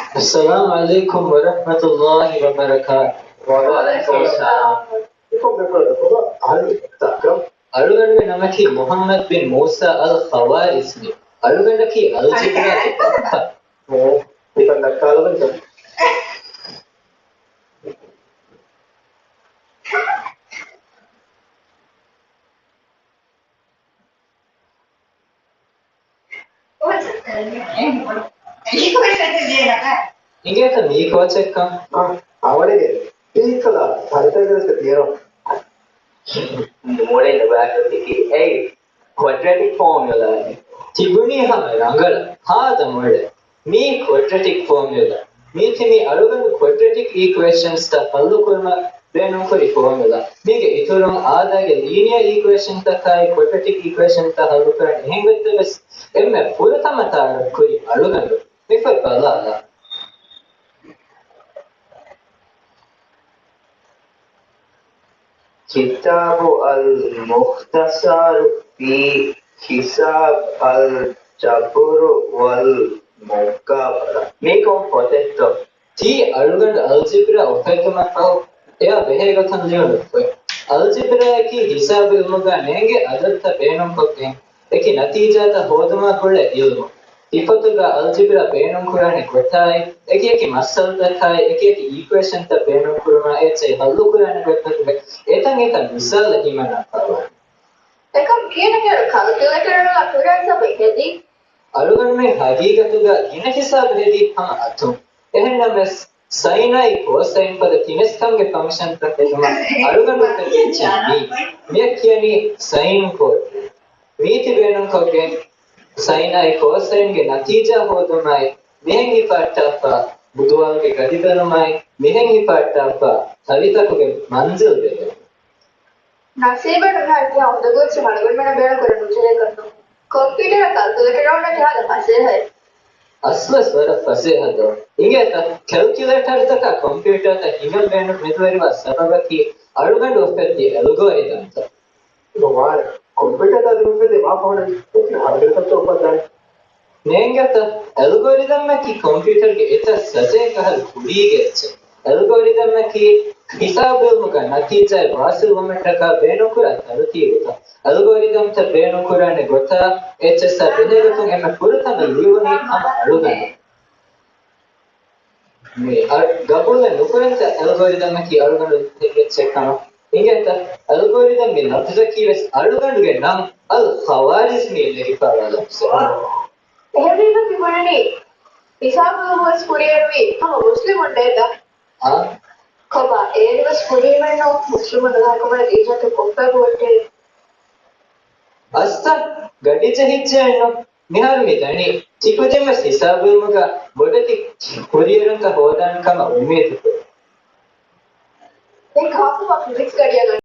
السلام عليكم ورحمة الله وبركاته. وعليكم السلام. අලුගඩුවේ නමකි Muhammad බින් මූසා අල් ඛවාරිස්මි. අලුගඩකි අල්ජිබ්‍රා के पापा. वो इतना नकाल बन गया. इंगे तो मी कोच का आवड़े इतना सारे तरह से दिया. मोड़े लगा कि ए क्वाड्रेटिक फॉर्मूला තිබුණේ හැම රංගල හාද මොඩ මේ quadratic formula මේ තෙමි අලුගඳ quadratic equations ත හල්ලු කරන දෙනු කරි formula මේක ඊතරම් ආදාගේ linear equation තකයි quadratic equation ත හල්ලු කරන්නේ එහෙන් වෙද්දස් එම්මෙ පුර තමතාර කරි අලුගඳ මේක බලලා كتاب المختصر في حساب الجبر والمقابلة. මේකම පොතෙත් තී අලුගඳ algebra ඔතකම තව එයා බෙහෙගතන් ලියනොත් algebra කි හිසාබ ඉල්මුගා නෙගේ අදත්ත බේනම් කොක්කෙන් ඒකි නතිජාත හොදමා කොල්ල ඉල්මු ඉපතුගා algebra බේනම් කුරානේ කොටයි ඒකි මස්සල් දකයි ඒකි equation ත බේනම් කුරමා ඒචේ හල්ලු කුරානේ කොටතුග ඒතන් මිසල් හිමනා පවා එකම් කියන්නේ කල්කියුලේටර් වල කුරාන් සබෙකදී අලුගඳ මේ හගීගතුගා කින හිසාබෙදී හම අතුම් එහෙනම් sin i cosine පද කිනස්කම්ගේ ෆන්ක්ෂන් ප්‍රකේෂම අලුගඳ දෙච්චි මේ කියන්නේ sin cos මේති වෙනම කොගේ sin i cosine ගේ නතිජා හොදමයි මෙහෙන් ඉපට්ටප්පා බුදුවන්ගේ ගතිදරමයි මෙහෙන් ඉපට්ටප්පා සවිතකගේ මන්සිල් දෙක नसीबट उन्हें क्या उधर कुछ मणगुल में बेड़ा कर मुझे करता कंप्यूटर कैलकुलेटर और ना क्या फंसे है असलस वर फसे हदो इंगेत कैलकुलेटर तक कंप्यूटर त हिगल बेंड मेदवरी वा सबबकी अळुगंड ಒಪ್ಪೆತ್ತಿ ಅಲ್ಗೋರಿದಮ್ ತ दोबारा कंप्यूटर का रूप में दिमाग होना है हार्डवेयर का तो ऊपर जाए नेंगत अल्गोरिदम में की कंप्यूटर के इतना सजे कहल खुड़ी गए छे अल्गोरिदम में की हिसाब मुका नतीजा वास्तव में टका बेनुकुरा तरती होता अल्गोरिदम त बेनुकुरा ने गोता एचएस बेनेगतु एम पुरता में लीवनी हम अळुगन मे गबुल नुकुरंत अल्गोरिदम में की अळुगन के चेक करो इंगेत अल्गोरिदम में लफ्ज की वस अळुगन के नाम अल खवारिज़मी लिखा वाला එහෙම තිබුණනේ හිසාබ වස් කුරියරුවේ තම මුස්ලිම් වණ්ඩේද हां කබා ඒ වස් කුරියවෙන්න මුස්ලිම් වණ්ඩලා කොමද ඒජට කොප්පා වෝටේ අස්ත ගඩි චහිච්චයන්න නිහාර මෙතනි චිකුදෙම හිසාබුමක බොඩති කුරියරන්ක හොදාන් කම උමේද ඒ කාපුවා ෆිසික්ස් කඩියන